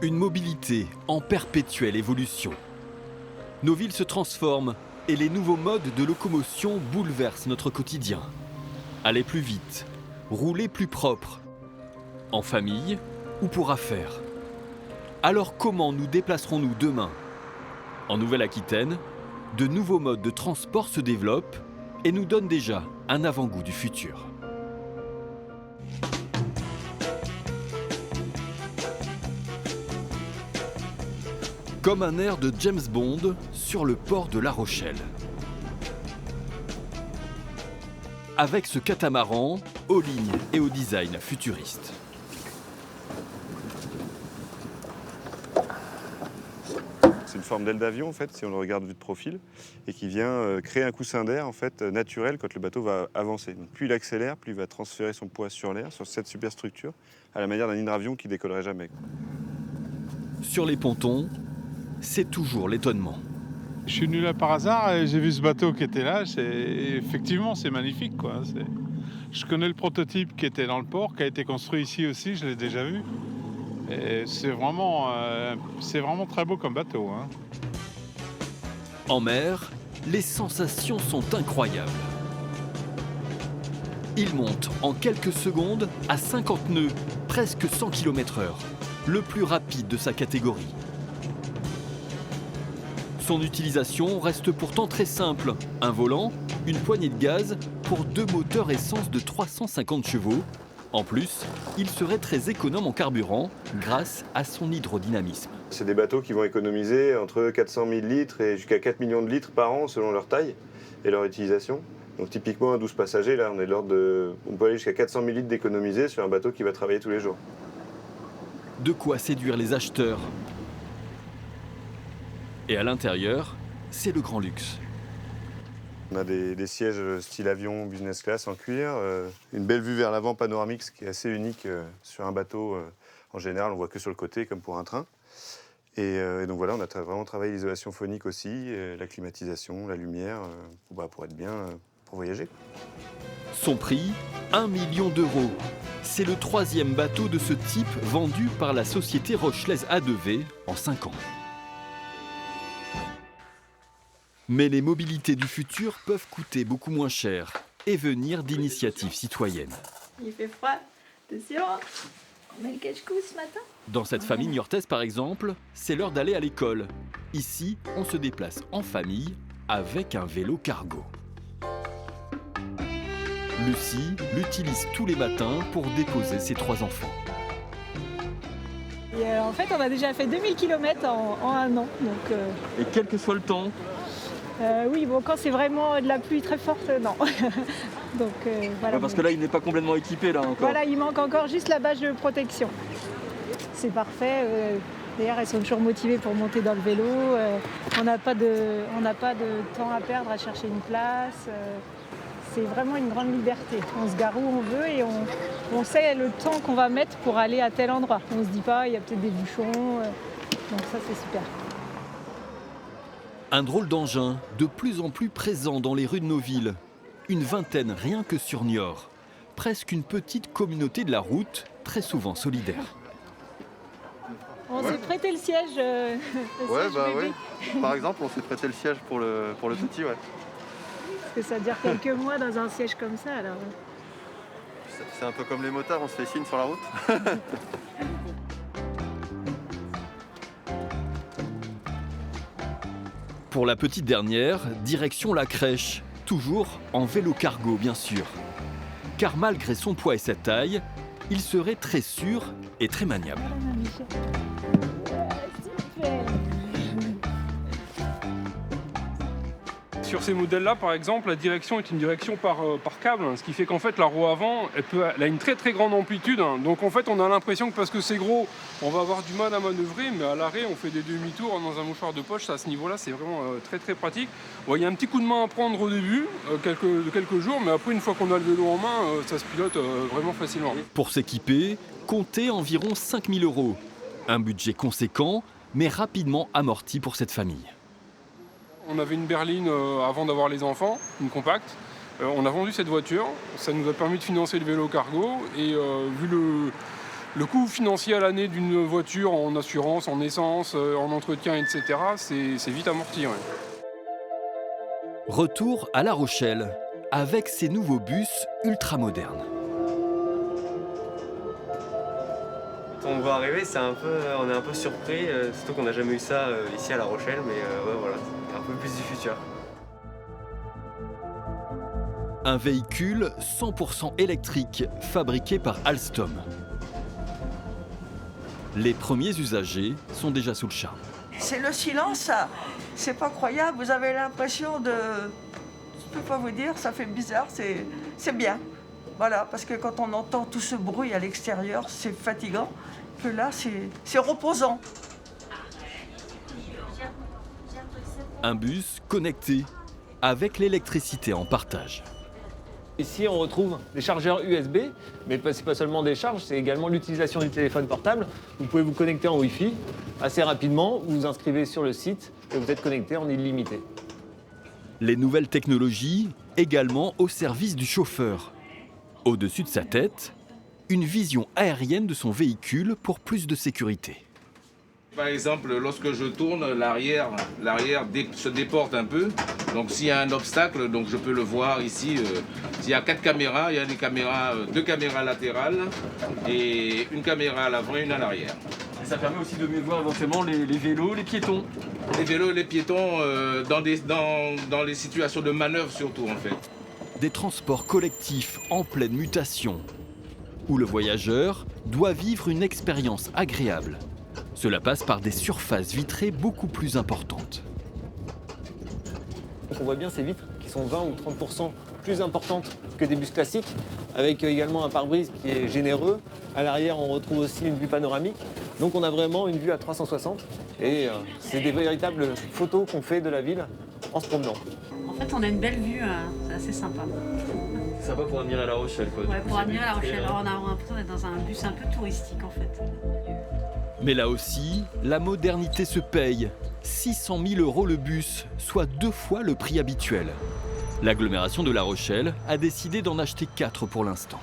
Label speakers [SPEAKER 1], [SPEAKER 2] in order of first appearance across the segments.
[SPEAKER 1] Une mobilité en perpétuelle évolution. Nos villes se transforment et les nouveaux modes de locomotion bouleversent notre quotidien. Aller plus vite, rouler plus propre, en famille ou pour affaires. Alors comment nous déplacerons-nous demain? En Nouvelle-Aquitaine, de nouveaux modes de transport se développent et nous donnent déjà un avant-goût du futur. Comme un air de James Bond sur le port de La Rochelle. Avec ce catamaran aux lignes et au design futuriste.
[SPEAKER 2] C'est une forme d'aile d'avion en fait, si on le regarde vu de profil, et qui vient créer un coussin d'air en fait naturel quand le bateau va avancer. Donc, plus il accélère, plus il va transférer son poids sur l'air, sur cette superstructure, à la manière d'un hydravion qui décollerait jamais.
[SPEAKER 3] Sur les pontons, c'est toujours l'étonnement.
[SPEAKER 4] Je suis venu là par hasard et j'ai vu ce bateau qui était là. Effectivement, c'est magnifique, quoi. Je connais le prototype qui était dans le port, qui a été construit ici aussi, je l'ai déjà vu. Et c'est vraiment très beau comme bateau, hein.
[SPEAKER 1] En mer, les sensations sont incroyables. Il monte en quelques secondes à 50 nœuds, presque 100 km/h, le plus rapide de sa catégorie. Son utilisation reste pourtant très simple. Un volant, une poignée de gaz pour 2 moteurs essence de 350 chevaux. En plus, il serait très économe en carburant grâce à son hydrodynamisme.
[SPEAKER 2] C'est des bateaux qui vont économiser entre 400 000 litres et jusqu'à 4 millions de litres par an selon leur taille et leur utilisation. Donc typiquement un 12 passagers, là on est de l'ordre de... On peut aller jusqu'à 400 000 litres d'économiser sur un bateau qui va travailler tous les jours.
[SPEAKER 1] De quoi séduire les acheteurs. Et à l'intérieur, c'est le grand luxe.
[SPEAKER 2] On a des sièges style avion, business class en cuir, une belle vue vers l'avant panoramique, ce qui est assez unique sur un bateau. En général, on voit que sur le côté, comme pour un train. Et donc voilà, on a vraiment travaillé l'isolation phonique aussi, la climatisation, la lumière, pour être bien, pour voyager.
[SPEAKER 1] Son prix, 1 million d'euros. C'est le 3e bateau de ce type vendu par la société rochelaise A2V en 5 ans. Mais les mobilités du futur peuvent coûter beaucoup moins cher et venir d'initiatives citoyennes.
[SPEAKER 5] Il fait froid, attention, on met le cache-cou ce matin.
[SPEAKER 1] Dans cette famille niortaise par exemple, c'est l'heure d'aller à l'école. Ici, on se déplace en famille avec un vélo cargo. Lucie l'utilise tous les matins pour déposer ses 3 enfants.
[SPEAKER 5] Et en fait, on a déjà fait 2000 km en un an. Donc,
[SPEAKER 3] Et quel que soit le temps,
[SPEAKER 5] oui, bon, quand c'est vraiment de la pluie très forte, non. Donc, voilà.
[SPEAKER 3] parce que là il n'est pas complètement équipé là encore.
[SPEAKER 5] Voilà, il manque encore juste la bâche de protection. C'est parfait. D'ailleurs, elles sont toujours motivées pour monter dans le vélo. On n'a pas de temps à perdre à chercher une place. C'est vraiment une grande liberté. On se gare où on veut et on sait le temps qu'on va mettre pour aller à tel endroit. On ne se dit pas, il y a peut-être des bouchons. Donc ça, c'est super.
[SPEAKER 1] Un drôle d'engin, de plus en plus présent dans les rues de nos villes. Une vingtaine rien que sur Niort. Presque une petite communauté de la route, très souvent solidaire.
[SPEAKER 5] On s'est prêté le siège.
[SPEAKER 6] Oui. Par exemple, on s'est prêté le siège pour le petit, ouais.
[SPEAKER 5] Parce que ça dure quelques mois dans un siège comme ça, alors.
[SPEAKER 6] C'est un peu comme les motards, on se fait signe sur la route.
[SPEAKER 1] Pour la petite dernière, direction la crèche, toujours en vélo cargo bien sûr. Car malgré son poids et sa taille, il serait très sûr et très maniable.
[SPEAKER 7] Sur ces modèles-là, par exemple, la direction est une direction par câble, ce qui fait qu'en fait la roue avant, elle a une très très grande amplitude. Donc en fait, on a l'impression que parce que c'est gros, on va avoir du mal à manœuvrer, mais à l'arrêt, on fait des demi-tours dans un mouchoir de poche. À ce niveau-là, c'est vraiment très très pratique. Bon, il y a un petit coup de main à prendre au début, quelques jours, mais après, une fois qu'on a le vélo en main, ça se pilote vraiment facilement.
[SPEAKER 1] Pour s'équiper, comptez environ 5 000 €. Un budget conséquent, mais rapidement amorti pour cette famille.
[SPEAKER 7] On avait une berline avant d'avoir les enfants, une compacte. On a vendu cette voiture, ça nous a permis de financer le vélo cargo et vu Le coût financier à l'année d'une voiture en assurance, en essence, en entretien, etc., c'est vite amorti. Ouais.
[SPEAKER 1] Retour à La Rochelle, avec ces nouveaux bus ultramodernes.
[SPEAKER 8] Quand on voit arriver, on est un peu surpris, surtout qu'on n'a jamais eu ça ici à La Rochelle, mais ouais, voilà, c'est un peu plus du futur.
[SPEAKER 1] Un véhicule 100% électrique fabriqué par Alstom. Les premiers usagers sont déjà sous le charme.
[SPEAKER 9] C'est le silence, c'est pas croyable, vous avez l'impression de... Je peux pas vous dire, ça fait bizarre, c'est bien. Voilà, parce que quand on entend tout ce bruit à l'extérieur, c'est fatigant, que là, c'est reposant.
[SPEAKER 1] Un bus connecté, avec l'électricité en partage.
[SPEAKER 10] Ici, on retrouve des chargeurs USB, mais ce n'est pas seulement des charges, c'est également l'utilisation du téléphone portable. Vous pouvez vous connecter en Wi-Fi assez rapidement, vous vous inscrivez sur le site et vous êtes connecté en illimité.
[SPEAKER 1] Les nouvelles technologies également au service du chauffeur. Au-dessus de sa tête, une vision aérienne de son véhicule pour plus de sécurité.
[SPEAKER 11] Par exemple, lorsque je tourne, l'arrière se déporte un peu. Donc s'il y a un obstacle, donc je peux le voir ici. S'il y a 4 caméras, il y a deux caméras latérales et une caméra à l'avant et une à l'arrière.
[SPEAKER 3] Et ça permet aussi de mieux voir éventuellement les vélos, les piétons.
[SPEAKER 11] Les vélos et les piétons dans les situations de manœuvre surtout en fait.
[SPEAKER 1] Des transports collectifs en pleine mutation, où le voyageur doit vivre une expérience agréable. Cela passe par des surfaces vitrées beaucoup plus importantes.
[SPEAKER 10] Donc on voit bien ces vitres qui sont 20 ou 30% plus importantes que des bus classiques, avec également un pare-brise qui est généreux. À l'arrière, on retrouve aussi une vue panoramique. Donc on a vraiment une vue à 360 et c'est des véritables photos qu'on fait de la ville en se promenant.
[SPEAKER 12] En fait, on a une belle vue, c'est assez sympa.
[SPEAKER 3] C'est sympa pour admirer La Rochelle, quoi.
[SPEAKER 12] Ouais, pour admirer La Rochelle. Alors, on a l'impression d'être dans un bus un peu touristique, en fait.
[SPEAKER 1] Mais là aussi, la modernité se paye. 600 000 € le bus, soit 2 fois le prix habituel. L'agglomération de La Rochelle a décidé d'en acheter 4 pour l'instant.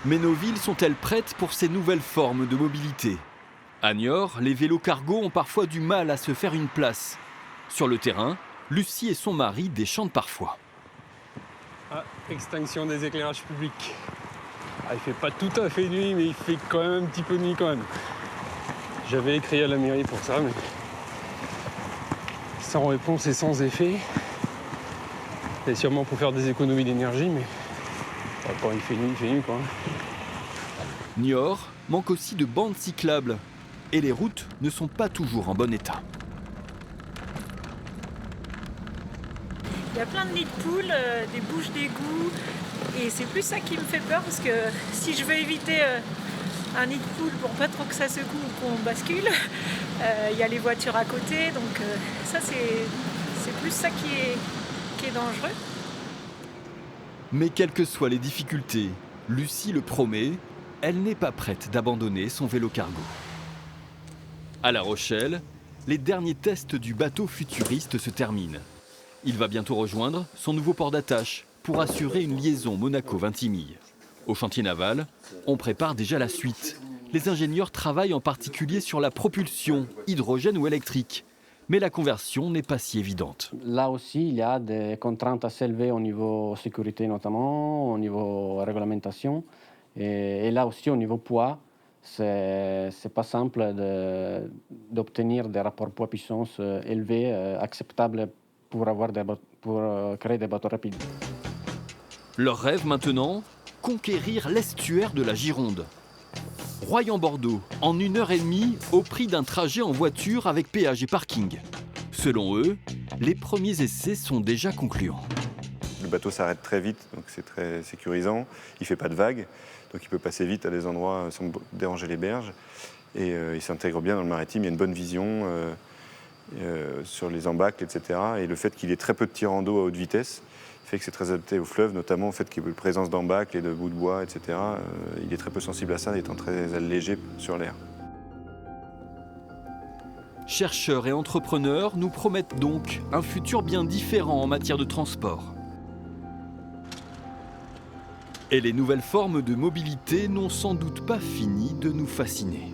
[SPEAKER 1] Mais nos villes sont-elles prêtes pour ces nouvelles formes de mobilité? À Niort, les vélos cargo ont parfois du mal à se faire une place. Sur le terrain, Lucie et son mari déchantent parfois.
[SPEAKER 7] Ah, extinction des éclairages publics. Il fait pas tout à fait nuit, mais il fait quand même un petit peu nuit quand même. J'avais écrit à la mairie pour ça, mais sans réponse et sans effet. C'est sûrement pour faire des économies d'énergie, mais quand il fait nuit quoi.
[SPEAKER 1] Niort manque aussi de bandes cyclables et les routes ne sont pas toujours en bon état.
[SPEAKER 5] Il y a plein de nids de poules, des bouches d'égout, et c'est plus ça qui me fait peur parce que si je veux éviter un nid de poule pour pas trop que ça secoue ou qu'on bascule, il y a les voitures à côté, donc ça c'est plus ça qui est dangereux.
[SPEAKER 1] Mais quelles que soient les difficultés, Lucie le promet, elle n'est pas prête d'abandonner son vélo cargo. À La Rochelle, les derniers tests du bateau futuriste se terminent. Il va bientôt rejoindre son nouveau port d'attache pour assurer une liaison Monaco-Vintimille. Au chantier naval, on prépare déjà la suite. Les ingénieurs travaillent en particulier sur la propulsion, hydrogène ou électrique. Mais la conversion n'est pas si évidente.
[SPEAKER 13] Là aussi, il y a des contraintes assez élevées au niveau sécurité notamment, au niveau réglementation. Et là aussi, au niveau poids, c'est pas simple d'obtenir des rapports poids-puissance élevés, acceptables pour créer des bateaux rapides.
[SPEAKER 1] Leur rêve maintenant, conquérir l'estuaire de la Gironde. Royan-Bordeaux, en 1h30, au prix d'un trajet en voiture avec péage et parking. Selon eux, les premiers essais sont déjà concluants.
[SPEAKER 2] Le bateau s'arrête très vite, donc c'est très sécurisant. Il ne fait pas de vagues, donc il peut passer vite à des endroits sans déranger les berges. Et il s'intègre bien dans le maritime, il y a une bonne vision sur les embâcles, etc. Et le fait qu'il ait très peu de tirants d'eau à haute vitesse fait que c'est très adapté au fleuve, notamment au fait qu'il y ait une présence d'embâcles et de bouts de bois, etc. Il est très peu sensible à ça, étant très allégé sur l'air.
[SPEAKER 1] Chercheurs et entrepreneurs nous promettent donc un futur bien différent en matière de transport. Et les nouvelles formes de mobilité n'ont sans doute pas fini de nous fasciner.